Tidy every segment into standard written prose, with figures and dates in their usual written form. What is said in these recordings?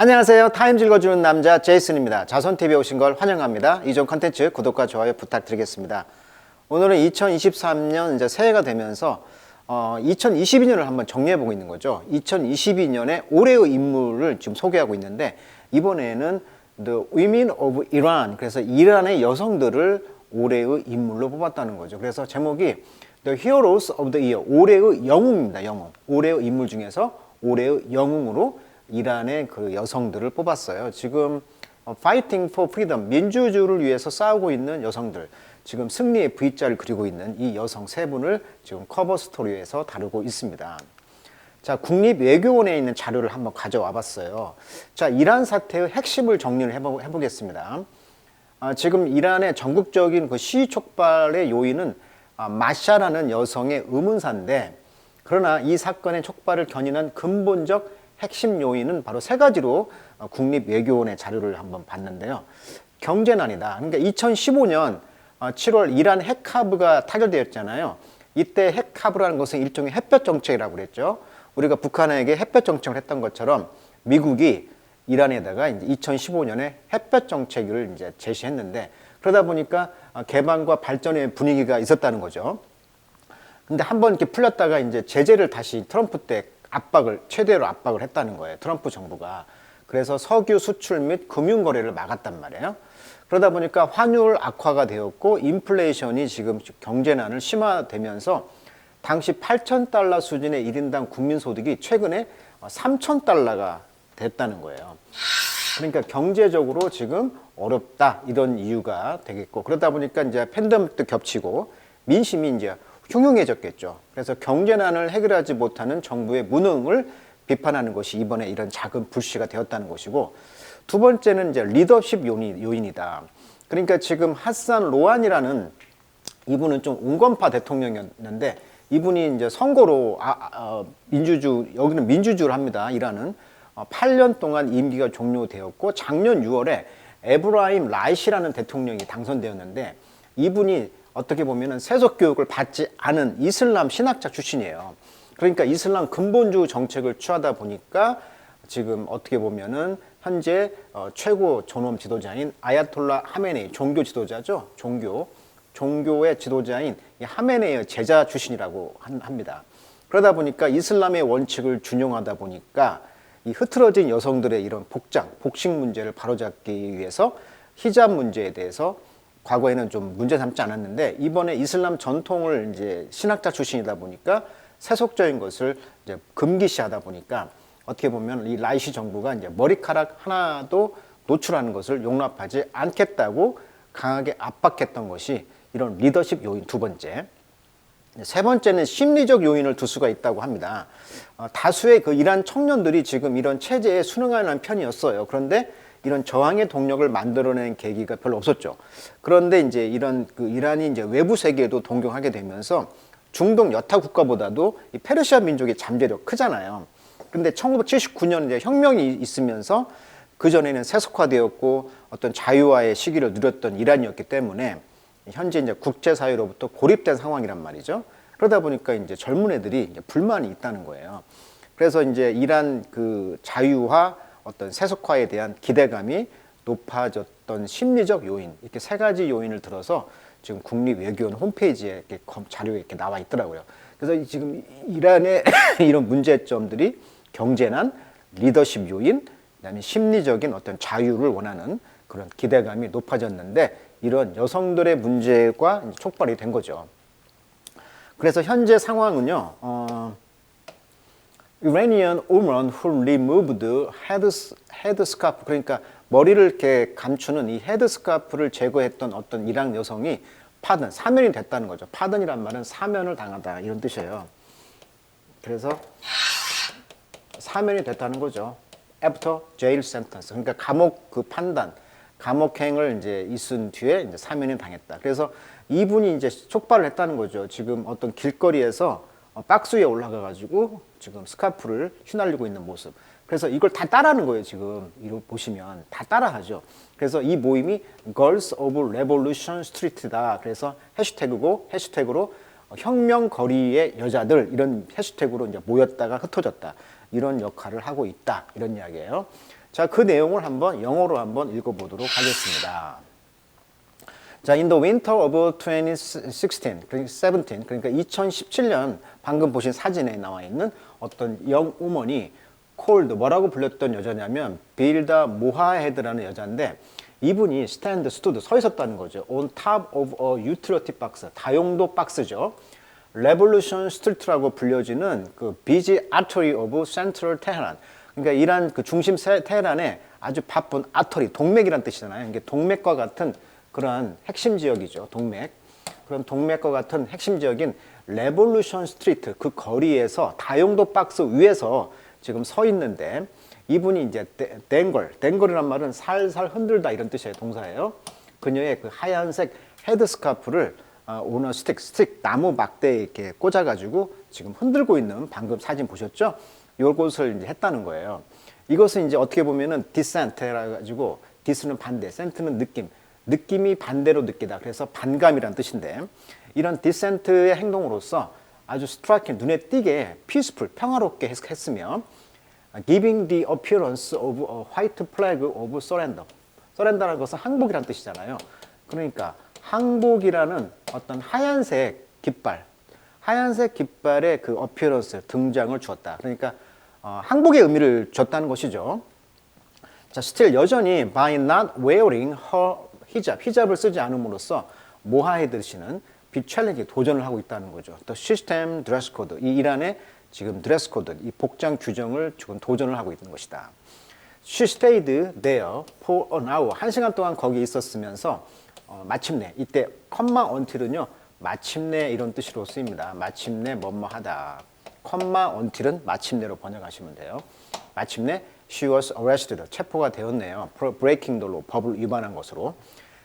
안녕하세요. 타임즈 읽어주는 남자 제이슨입니다. 자손TV에 오신 걸 환영합니다. 이전 컨텐츠 구독과 좋아요 부탁드리겠습니다. 오늘은 2023년 이제 새해가 되면서 2022년을 한번 정리해보고 있는 거죠. 2022년에 올해의 인물을 지금 소개하고 있는데 이번에는 The Women of Iran, 그래서 이란의 여성들을 올해의 인물로 뽑았다는 거죠. 그래서 제목이 The Heroes of the Year, 올해의 영웅입니다. 영웅. 올해의 인물 중에서 올해의 영웅으로 이란의 그 여성들을 뽑았어요. 지금 Fighting for Freedom, 민주주의를 위해서 싸우고 있는 여성들, 지금 승리의 V자를 그리고 있는 이 여성 세 분을 지금 커버 스토리에서 다루고 있습니다. 자, 국립외교원에 있는 자료를 한번 가져와 봤어요. 자, 이란 사태의 핵심을 정리를 해보겠습니다. 지금 이란의 전국적인 그 시위 촉발의 요인은 마샤라는 여성의 의문사인데, 그러나 이 사건의 촉발을 견인한 근본적 핵심 요인은 바로 세 가지로 국립외교원의 자료를 한번 봤는데요. 경제난이다. 그러니까 2015년 7월 이란 핵하브가 타결되었잖아요. 이때 핵하브라는 것은 일종의 햇볕 정책이라고 그랬죠. 우리가 북한에게 햇볕 정책을 했던 것처럼 미국이 이란에다가 이제 2015년에 햇볕 정책을 이제 제시했는데, 그러다 보니까 개방과 발전의 분위기가 있었다는 거죠. 근데 한번 이렇게 풀렸다가 이제 제재를 다시 트럼프 때 최대로 압박을 했다는 거예요. 트럼프 정부가. 그래서 석유 수출 및 금융 거래를 막았단 말이에요. 그러다 보니까 환율 악화가 되었고 인플레이션이 지금 경제난을 심화되면서 당시 8,000달러 수준의 1인당 국민소득이 최근에 3,000달러가 됐다는 거예요. 그러니까 경제적으로 지금 어렵다, 이런 이유가 되겠고, 그러다 보니까 이제 팬데믹도 겹치고 민심이 이제 흉흉해졌겠죠. 그래서 경제난을 해결하지 못하는 정부의 무능을 비판하는 것이 이번에 이런 작은 불씨가 되었다는 것이고, 두 번째는 이제 리더십 요인이다. 그러니까 지금 하산 로한이라는 이분은 좀 온건파 대통령이었는데, 이분이 이제 선거로 여기는 민주주의를 합니다. 이란은 8년 동안 임기가 종료되었고, 작년 6월에 에브라임 라이시라는 대통령이 당선되었는데, 이분이 어떻게 보면은 세속 교육을 받지 않은 이슬람 신학자 출신이에요. 그러니까 이슬람 근본주의 정책을 취하다 보니까 지금 어떻게 보면은 현재 최고 존엄 지도자인 아야톨라 하메네이, 종교 지도자죠. 종교의 지도자인 이 하메네이의 제자 출신이라고 합니다. 그러다 보니까 이슬람의 원칙을 준용하다 보니까 이 흐트러진 여성들의 이런 복식 문제를 바로잡기 위해서 히잡 문제에 대해서 과거에는 좀 문제 삼지 않았는데, 이번에 이슬람 전통을 이제 신학자 출신이다 보니까 세속적인 것을 이제 금기시하다 보니까 어떻게 보면 이 라이시 정부가 이제 머리카락 하나도 노출하는 것을 용납하지 않겠다고 강하게 압박했던 것이 이런 리더십 요인 두 번째. 세 번째는 심리적 요인을 들 수가 있다고 합니다. 다수의 그 이란 청년들이 지금 이런 체제에 순응하는 편이었어요. 그런데 이런 저항의 동력을 만들어낸 계기가 별로 없었죠. 그런데 이제 이런 그 이란이 이제 외부 세계에도 동경하게 되면서 중동 여타 국가보다도 이 페르시아 민족의 잠재력 크잖아요. 근데 1979년 이제 혁명이 있으면서 그 전에는 세속화되었고 어떤 자유화의 시기를 누렸던 이란이었기 때문에 현재 이제 국제사회로부터 고립된 상황이란 말이죠. 그러다 보니까 이제 젊은 애들이 이제 불만이 있다는 거예요. 그래서 이제 이란 그 자유화, 어떤 세속화에 대한 기대감이 높아졌던 심리적 요인, 이렇게 세 가지 요인을 들어서 지금 국립외교원 홈페이지에 이렇게 자료에 이렇게 나와 있더라고요. 그래서 지금 이란의 이런 문제점들이 경제난, 리더십 요인, 그다음에 심리적인 어떤 자유를 원하는 그런 기대감이 높아졌는데, 이런 여성들의 문제가 촉발이 된 거죠. 그래서 현재 상황은요, Iranian woman who removed headscarf, 그러니까 머리를 이렇게 감추는 이 헤드스카프를 제거했던 어떤 이란 여성이 사면이 됐다는 거죠. 파든이란 말은 사면을 당하다, 이런 뜻이에요. 그래서 사면이 됐다는 거죠. After jail sentence, 그러니까 감옥 그 판단, 감옥행을 이제 있은 뒤에 이제 사면이 당했다. 그래서 이분이 이제 촉발을 했다는 거죠. 지금 어떤 길거리에서 박스 위에 올라가 가지고 지금 스카프를 휘날리고 있는 모습. 그래서 이걸 다 따라하는 거예요. 지금 이거 보시면 다 따라하죠. 그래서 이 모임이 Girls of Revolution Street다. 그래서 해시태그로 혁명 거리의 여자들, 이런 해시태그로 이제 모였다가 흩어졌다, 이런 역할을 하고 있다, 이런 이야기예요. 자, 그 내용을 한번 영어로 한번 읽어보도록 하겠습니다. 자, in the winter of 2016, 그러니까 17, 그러니까 2017년 방금 보신 사진에 나와 있는 어떤 영우먼이 called 뭐라고 불렸던 여자냐면 빌다 모하헤드라는 여자인데 이분이 stand, stood 서 있었다는 거죠. on top of a utility box, 다용도 박스죠. Revolution Street라고 불려지는 그 busy artery of central Tehran. 그러니까 이란 그 중심 테헤란에 아주 바쁜 아터리, 동맥이란 뜻이잖아요. 이게 동맥과 같은 그러한 핵심 지역이죠. 동맥. 그런 동맥과 같은 핵심 지역인 레볼루션 스트리트 그 거리에서 다용도 박스 위에서 지금 서 있는데 이분이 이제 댕걸이란 말은 살살 흔들다 이런 뜻이에요. 동사예요. 그녀의 그 하얀색 헤드스카프를 오너 스틱 나무 막대에 이렇게 꽂아가지고 지금 흔들고 있는 방금 사진 보셨죠? 요것을 이제 했다는 거예요. 이것은 이제 어떻게 보면은 디센트라 가지고 디스는 반대, 센트는 느낌이 반대로 느끼다. 그래서 반감이란 뜻인데 이런 디센트의 행동으로서 아주 스트라이킹 눈에 띄게 피스풀 평화롭게 했으며 giving the appearance of a white flag of surrender. surrender라는 것은 항복이란 뜻이잖아요. 그러니까 항복이라는 어떤 하얀색 깃발의 그 appearance 등장을 주었다. 그러니까 항복의 의미를 줬다는 것이죠. 자, still 여전히 by not wearing her hijab, 히잡을 쓰지 않음으로써 모하헤드 씨는 비챌린지 도전을 하고 있다는 거죠. The system dress code, 이 이란의 지금 드레스 코드, 이 복장 규정을 지금 도전을 하고 있는 것이다. She stayed there for an hour. 1시간 동안 거기 있었으면서 마침내 이때 컴마 until은요 마침내 이런 뜻으로 쓰입니다. 마침내 뭐뭐하다. 컴마 until은 마침내로 번역하시면 돼요. 마침내 she was arrested. 체포가 되었네요. breaking the law. 법을 위반한 것으로.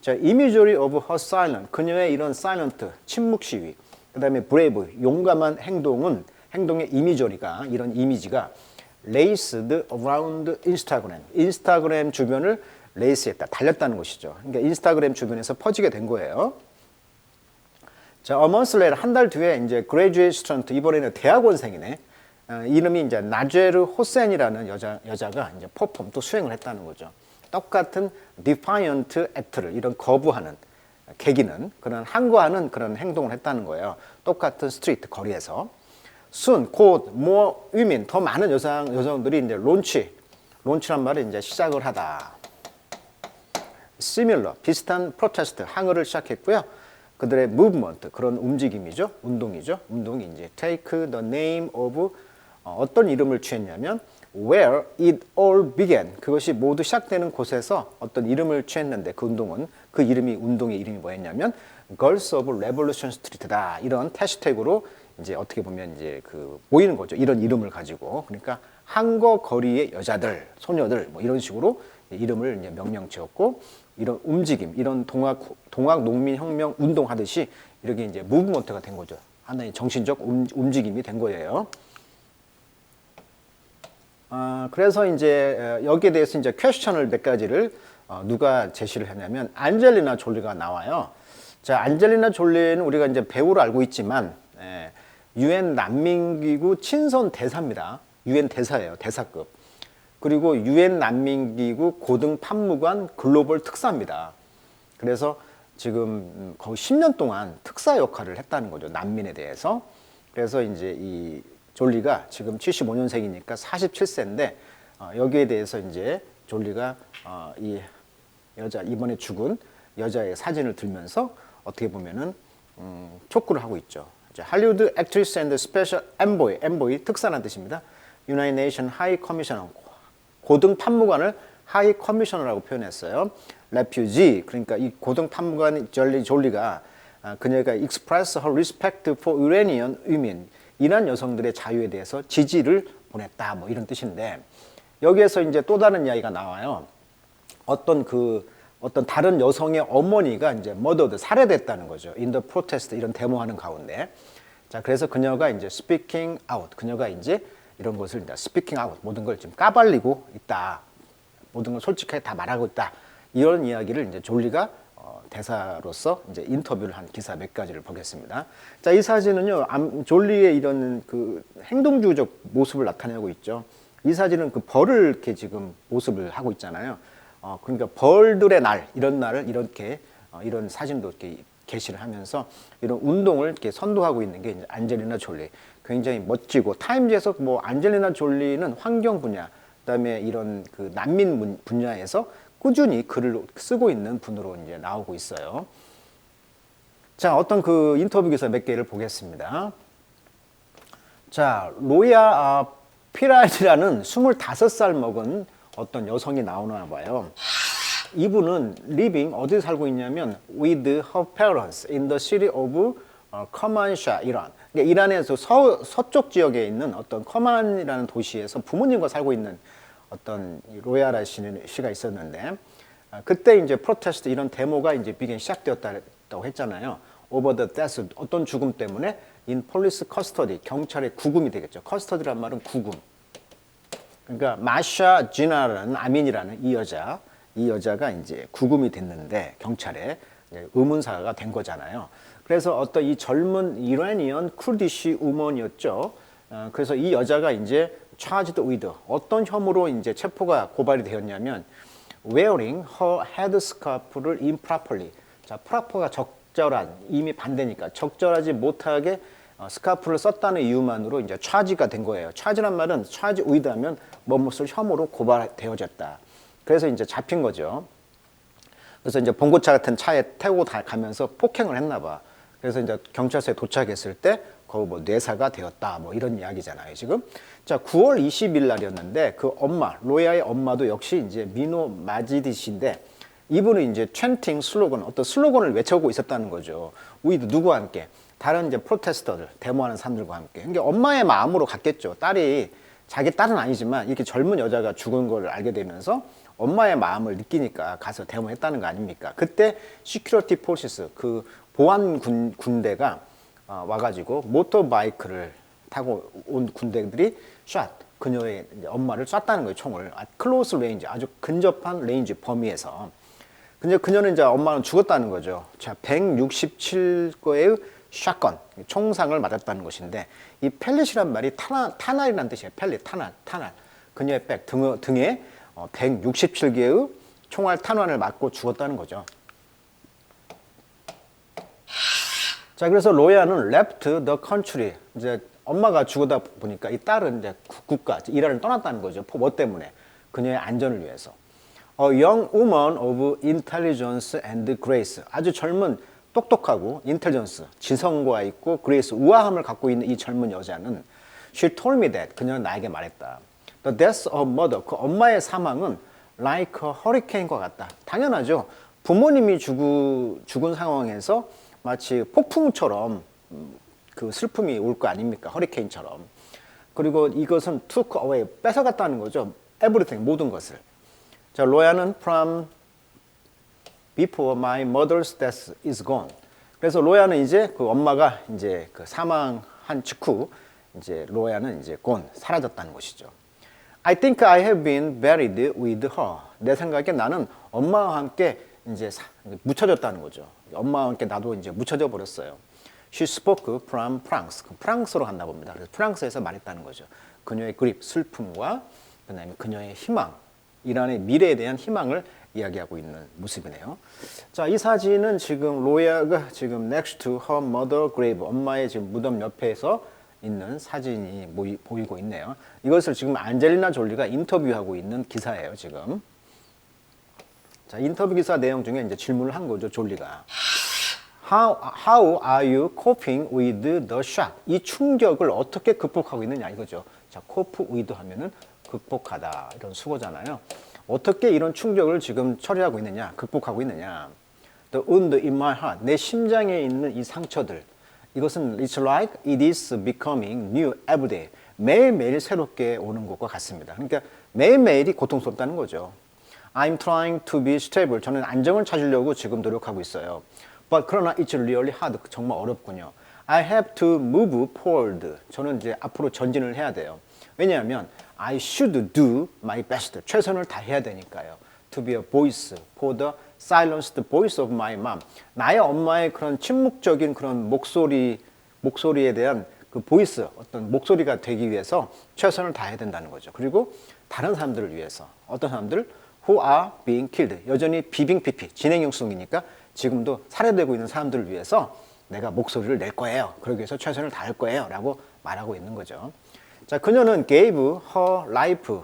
자, imagery of her silence. 그녀의 이런 silent 침묵 시위. 그다음에 brave 용감한 행동의 이미저리가 이런 이미지가 laced around 인스타그램 주변을 레이스했다, 달렸다는 것이죠. 그러니까 인스타그램 주변에서 퍼지게 된 거예요. 자, a month later, 한 달 뒤에 이제 graduate student, 이번에는 대학원생이네. 이름이 이제 나제르 호센이라는 여자가 이제 퍼폼 또 수행을 했다는 거죠. 똑같은 defiant act를 이런 거부하는, 개기는 그런 항거하는 그런 행동을 했다는 거예요. 똑같은 스트리트 거리에서. soon, 곧 more women, 더 많은 여성들이 이제 론치란 말은 이제 시작을 하다. similar, 비슷한 프로테스트, 항의를 시작했고요. 그들의 movement, 그런 움직임이죠. 운동이 이제 take the name of 어떤 이름을 취했냐면 where it all began. 그것이 모두 시작되는 곳에서 어떤 이름을 취했는데 그 운동의 이름이 뭐였냐면 Girls of Revolution Street다. 이런 해시태그로 이제 어떻게 보면 이제 그 모이는 거죠. 이런 이름을 가지고. 그러니까 항거 거리의 여자들, 소녀들 뭐 이런 식으로 이름을 이제 명령 지었고 이런 움직임, 이런 동학 농민혁명 운동하듯이 이렇게 이제 무브먼트가 된 거죠. 하나의 정신적 움직임이 된 거예요. 그래서 이제 여기에 대해서 이제 퀘스천을 몇 가지를 누가 제시를 했냐면 안젤리나 졸리가 나와요. 자, 안젤리나 졸리는 우리가 이제 배우로 알고 있지만 UN 난민기구 친선 대사입니다. UN 대사예요. 대사급. 그리고 UN 난민기구 고등 판무관 글로벌 특사입니다. 그래서 지금 거의 10년 동안 특사 역할을 했다는 거죠. 난민에 대해서. 그래서 이제 이 졸리가 지금 75년생이니까 47세인데 여기에 대해서 이제 졸리가 이 여자 이번에 죽은 여자의 사진을 들면서 어떻게 보면은 촉구를 하고 있죠. 할리우드 액트리스 앤드 스페셜 엔보이 특사라는 뜻입니다. 유나이티드 네이션 하이 커미셔너 고등 판무관을 하이 커미셔너라고 표현했어요. 레퓨지 그러니까 이 고등 판무관 졸리가 그녀가 express her respect for Iranian women 이란 여성들의 자유에 대해서 지지를 보냈다 뭐 이런 뜻인데 여기에서 이제 또 다른 이야기가 나와요. 어떤 다른 여성의 어머니가 이제 murdered, 살해됐다는 거죠. in the protest 이런 데모하는 가운데. 자, 그래서 그녀가 이제 speaking out, 그녀가 이제 이런 것을 이제 speaking out, 모든 걸 지금 까발리고 있다. 모든 걸 솔직하게 다 말하고 있다. 이런 이야기를 이제 졸리가 대사로서 이제 인터뷰를 한 기사 몇 가지를 보겠습니다. 자, 이 사진은요, 졸리의 이런 그 행동주의적 모습을 나타내고 있죠. 이 사진은 그 벌을 이렇게 지금 모습을 하고 있잖아요. 그러니까 벌들의 날, 이런 날을 이렇게 이런 사진도 이렇게 게시를 하면서 이런 운동을 이렇게 선도하고 있는 게 이제 안젤리나 졸리. 굉장히 멋지고 타임즈에서 뭐 안젤리나 졸리는 환경 분야, 그다음에 이런 그 난민 분야에서 꾸준히 글을 쓰고 있는 분으로 이제 나오고 있어요. 자, 어떤 그 인터뷰 기사 몇 개를 보겠습니다. 자, 로야 피라이라는 25살 먹은 어떤 여성이 나오나 봐요. 이분은 living 어디 살고 있냐면 with her parents in the city of 커만샤 이란. 그러니까 이란에서 서쪽 지역에 있는 어떤 커만이라는 도시에서 부모님과 살고 있는 어떤 로야라 씨가 있었는데 그때 이제 프로테스트 이런 데모가 이제 시작되었다고 했잖아요. over the death 어떤 죽음 때문에 in police custody 경찰의 구금이 되겠죠. 커스터디란 말은 구금. 그러니까 마샤 지나라는 아민이라는 이 여자가 이제 구금이 됐는데 경찰에 의문사가 된 거잖아요. 그래서 어떤 이 젊은 이라니언 쿠르디시 우먼이었죠. 그래서 이 여자가 이제 charged with 어떤 혐의로 이제 체포가 고발이 되었냐면 wearing her headscarf를 improperly. 자, proper가 적절한 이미 반대니까 적절하지 못하게 스카프를 썼다는 이유만으로 이제 charge가 된 거예요. charge란 말은 charge with 하면 뭐뭇을 혐의로 고발되어졌다. 그래서 이제 잡힌 거죠. 그래서 이제 봉고차 같은 차에 태우고 가면서 폭행을 했나 봐. 그래서 이제 경찰서에 도착했을 때 거기 뭐 뇌사가 되었다. 뭐 이런 이야기잖아요, 지금. 자, 9월 20일 날이었는데 그 엄마, 로야의 엄마도 역시 이제 미노 마지디 씨인데 이분은 이제 chanting 슬로건, 어떤 슬로건을 외쳐고 있었다는 거죠. with 누구와 함께? 다른 이제 프로테스터들, 데모하는 사람들과 함께. 그러니까 엄마의 마음으로 갔겠죠. 딸이 자기 딸은 아니지만 이렇게 젊은 여자가 죽은 걸 알게 되면서 엄마의 마음을 느끼니까 가서 데모했다는 거 아닙니까? 그때 시큐리티 포시스 그 보안 군대가 와가지고 모터바이크를 타고 온 군대들이 샷 그녀의 엄마를 쐈다는 거예요. 총을 클로스 레인지 아주 근접한 레인지 범위에서. 근데 그녀는 이제 엄마는 죽었다는 거죠. 자, 167개의 샷건 총상을 맞았다는 것인데 이 펠릿이란 말이 타날이라는 뜻이에요. 펠릿 타날. 그녀의 백 등에 167개의 총알 탄환을 맞고 죽었다는 거죠. 자, 그래서 로야는 left the country. 이제 엄마가 죽었다 보니까 이 딸은 이제 국가, 이란을 떠났다는 거죠. 뭐 때문에? 그녀의 안전을 위해서. A young woman of intelligence and grace. 아주 젊은 똑똑하고 인텔리전스, 지성과 있고 그레이스, 우아함을 갖고 있는 이 젊은 여자는 She told me that. 그녀는 나에게 말했다. The death of mother. 그 엄마의 사망은 like a hurricane과 같다. 당연하죠. 부모님이 죽은 상황에서 마치 폭풍처럼 그 슬픔이 올 거 아닙니까? 허리케인처럼. 그리고 이것은 took away, 뺏어갔다는 거죠. everything, 모든 것을. 자, 로야는 from before my mother's death is gone. 그래서 로야는 이제 그 엄마가 이제 그 사망한 직후 이제 로야는 이제 gone, 사라졌다는 것이죠. I think I have been buried with her. 내 생각에 나는 엄마와 함께 이제 묻혀졌다는 거죠. 엄마와 함께 나도 이제 묻혀져 버렸어요. She spoke from France. 프랑스로 한다 봅니다. 그래서 프랑스에서 말했다는 거죠. 그녀의 그립, 슬픔과 그다음에 그녀의 희망, 이란의 미래에 대한 희망을 이야기하고 있는 모습이네요. 자, 이 사진은 지금 로야가 지금 next to her mother grave, 엄마의 지금 무덤 옆에서 있는 사진이 보이고 있네요. 이것을 지금 안젤리나 졸리가 인터뷰하고 있는 기사예요, 지금. 자, 인터뷰 기사 내용 중에 이제 질문을 한 거죠, 졸리가. How are you coping with the shock? 이 충격을 어떻게 극복하고 있느냐 이거죠. 자, cope with 하면은 극복하다 이런 수거잖아요. 어떻게 이런 충격을 지금 처리하고 있느냐, 극복하고 있느냐. The wound in my heart, 내 심장에 있는 이 상처들. 이것은 it's like it is becoming new every day. 매일매일 새롭게 오는 것과 같습니다. 그러니까 매일매일이 고통스럽다는 거죠. I'm trying to be stable. 저는 안정을 찾으려고 지금 노력하고 있어요. But 그러나 it's really hard. 정말 어렵군요. I have to move forward. 저는 이제 앞으로 전진을 해야 돼요. 왜냐하면 I should do my best. 최선을 다해야 되니까요. To be a voice for the silenced voice of my mom. 나의 엄마의 그런 침묵적인 그런 목소리에 대한 그 보이스, 어떤 목소리가 되기 위해서 최선을 다해야 된다는 거죠. 그리고 다른 사람들을 위해서 어떤 사람들 who are being killed, 여전히 비빙 PP 진행형성이니까 지금도 살해되고 있는 사람들을 위해서 내가 목소리를 낼 거예요. 그러기 위해서 최선을 다할 거예요. 라고 말하고 있는 거죠. 자, 그녀는 gave her life,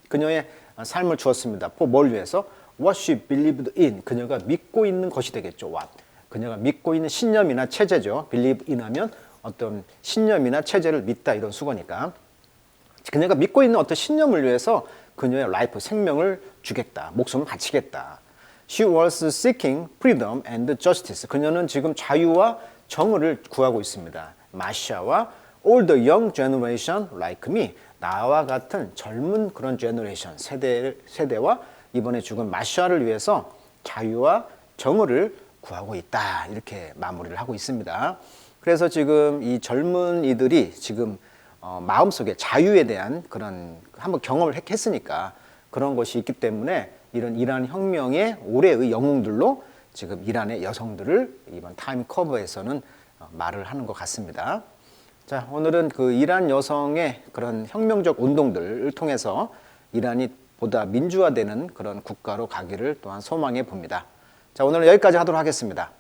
그녀의 삶을 주었습니다. 뭘 위해서? What she believed in, 그녀가 믿고 있는 것이 되겠죠. What, 그녀가 믿고 있는 신념이나 체제죠. believe in 하면 어떤 신념이나 체제를 믿다 이런 수거니까 그녀가 믿고 있는 어떤 신념을 위해서 그녀의 라이프, 생명을 주겠다. 목숨을 바치겠다. She was seeking freedom and justice. 그녀는 지금 자유와 정의를 구하고 있습니다. 마샤와 all the young generation like me, 나와 같은 젊은 그런 제너레이션, 세대와 이번에 죽은 마샤를 위해서 자유와 정의를 구하고 있다. 이렇게 마무리를 하고 있습니다. 그래서 지금 이 젊은이들이 지금 마음속에 자유에 대한 그런 한번 경험을 했으니까 그런 것이 있기 때문에 이런 이란 혁명의 올해의 영웅들로 지금 이란의 여성들을 이번 타임 커버에서는 말을 하는 것 같습니다. 자, 오늘은 그 이란 여성의 그런 혁명적 운동들을 통해서 이란이 보다 민주화되는 그런 국가로 가기를 또한 소망해 봅니다. 자, 오늘은 여기까지 하도록 하겠습니다.